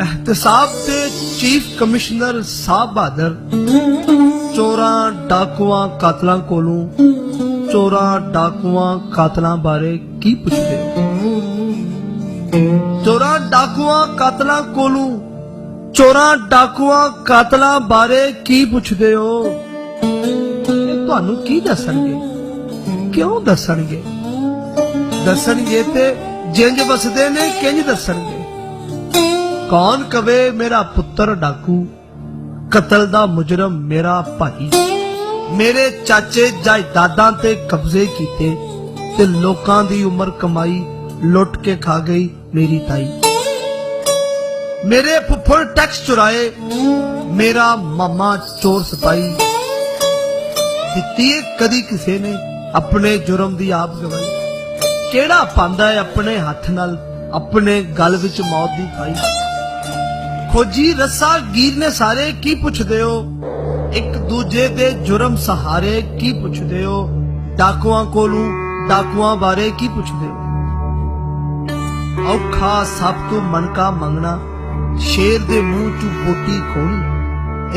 एहतसाब से chief commissioner साहब बहादुर चोरां डाकुआं कातलां कोलों चोरां डाकुआं कातलां बारे की पुछदे हो? चोरां डाकुआं कातलां कोलों चोरां डाकुआं कातलां बारे की पुछदे हो? तुहानू की दसणगे? क्यों दसणगे? दसणगे ते जिंज वसदे ने किंज दसणगे? कौन कवे मेरा पुत्र डाकू, कतल दा मुजरम मेरा भाई, मेरे चाचे जायदादां ते कब्जे कीते ते लोकां दी उमर कमाई लुट के खा गई मेरी ताई, मेरे फुफ्फड़ टैक्स चुराए, मेरा मामा चोर सपाई, दित्ती है कदी किसे ने अपने जुर्म दी आप गवाई, केड़ा पांदा है अपने हथ नाल अपने गल विच मौत दी खाई, खोजी रस्सा गिर ने सारे की पुछदे हो? एक दूजे दे जुर्म सहारे की पुछदे हो? डाकुआं कोलू डाकुआं बारे की पुछदे हो? औखा सब तो मन का मंगना, शेर दे मुंह चू बोटी खोनी,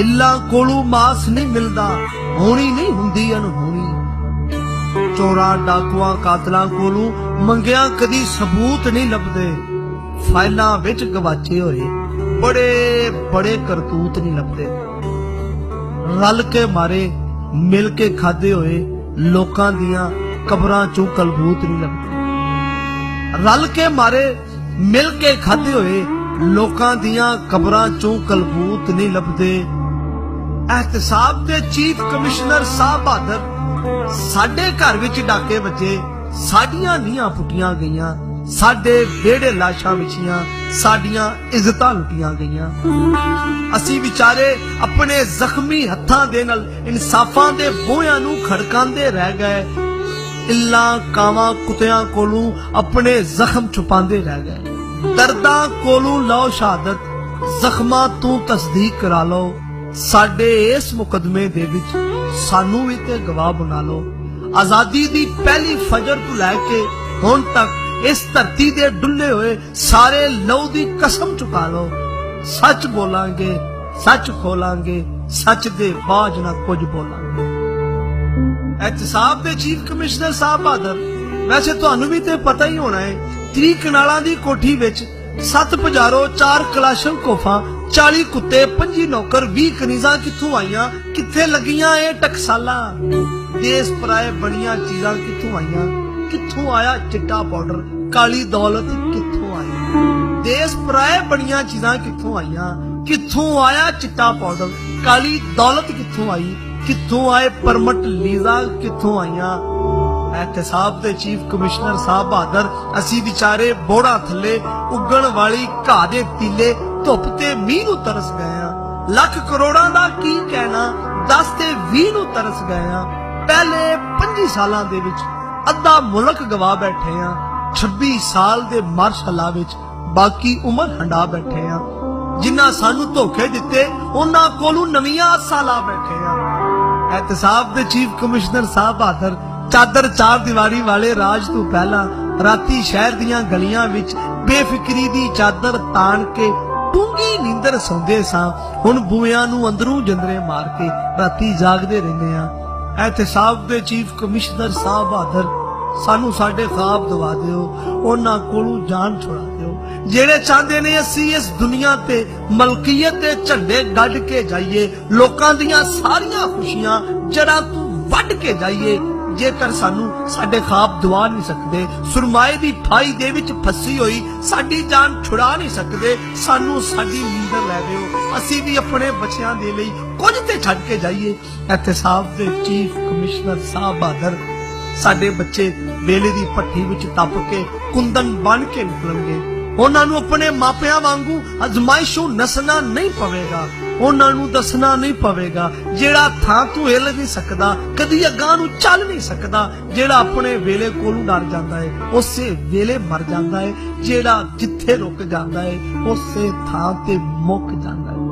इल्ला कोलू मास नहीं मिलदा, होनी नहीं हुंदी अनहोनी। चोरा डाकुआं कातलां कोलू मंगिया कदी सबूत नहीं लभदे, फाइलां विच गवाचे होए बड़े बड़े करतूत नहीं लभदे, रल के मारे मिल के खादे होए लोकां दियां कबरां चों कलबूत नहीं लभदे, रल के मारे मिल के खादे होए लोकां दियां कबरां चों कलबूत नहीं लभदे। एहतसाब ते चीफ कमिश्नर साहब बहादुर साडे घर विच डाके बजे, साडियां नीहां पुट्टियां गईयां, साडे बेड़े लाशां विछियां, साडियां इज्जतां लुटियां गईयां। असी विचारे अपने जख्मी हत्थां दे नाल इंसाफां दे बोहियां नूं खड़कांदे रह गए, इल्लां कावां कुत्तियां कोलों अपने जख्म छुपांदे रह गए। दर्दां कोलों लो शहादत, जख्मां तू तस्दीक करा लो, साडे इस मुकदमे दे विच सानू भी ते गवाह बना लो। आजादी दी पहली फजर तो लैके हुण तक इस धरती दे डुल्ले हुए सारे लहू दी कसम चुका लो, सच बोलांगे सच खोलांगे, सच दे बाज ना कुछ बोलांगे। एहतसाब दे चीफ कमिश्नर साहब बहादुर, वैसे तुहानू भी ते पता ही होना है 30 कनालां दी कोठी विच 7 पजारो, 4 कलाशन कोफा, 40 कुत्ते, 25 नौकर, 20 कनीजा कित्थों आईयां, कित्थे लगियां ए टकसाला? देश पराए बनियां चीजां कित्थों आईयां, कित्थों आया चिट्टा पाउडर, काली दौलत कित्थों आई? देश पराए बनियां चीजां कित्थों आईयां, कित्थों आया चिट्टा पाउडर, काली दौलत कित्थों आई, कित्थों आए परमट लीजा कित्थों आईयां? एहतसाब दे चीफ कमिश्नर साहब बहादुर असी विचारे बोड़ा थले उगण वाली घाह दे तीले धुप ते मींह नूं तरस गए हां। लख करोड़ां दा की कहना, 10 ते 20 नूं तरस गए हां। पहले 25 सालां दे विच अद्धा मुल्क गवा बैठे हां, 26 साल दे मार्शला विच बाकी उमर हंडा बैठे हां। जिन्ना सानू धोखे दिते उन्हां कोलों नवीआं आसां ला बैठे हां। एहतसाब दे चीफ कमिश्नर साहब बहादुर चादर 4 दीवारी वाले राज तो पहला राती शहर दियां गलियां विच बेफिक्री दी चादर तान के डूंगी नींदर सौंदे सां, हुण बूहियां नूं अंदरों जंदरे मार के राती जागदे रहिंदे हां। एहतसाब दे चीफ कमिश्नर साहब बहादुर सानू साडे ख्वाब दवा दिओ, उन्हां कोलों जान छुड़ा दिओ जेड़े चाहते ने असी इस दुनिया ते मलकीयत दे झंडे गढ़ के जाइए, लोकां दियां सारियां खुशियां जड़ां तू वड के जाइए। जेकर सानू साडे ख्वाब दवा नहीं सकदे, सुरमाए दी फाई दे विच फसी होई साडी जान छुड़ा नहीं सकदे, सानू साडी नींदर लै दिओ, असी भी अपने बच्चियां दे लई कुछ ते छड्ड के जाइए। एहतसाब दे चीफ कमिश्नर साहब बहादुर साडे बच्चे बेले दी भट्ठी विच तप के कुंदन बन के निकलणगे, उन्हां नूं अपने मापियां वांगू अजमाइशों नसना नहीं पवेगा, उन्हां नूं दसना नहीं पवेगा जेड़ा थां तों हिल नहीं सकदा, कदी अगां नूं चल नहीं सकदा, जेड़ा अपने वेले कोलों डर जांदा है उसे वेले मर जांदा है, जेड़ा जिथे रुक जांदा है उसे थां ते मुक जांदा है।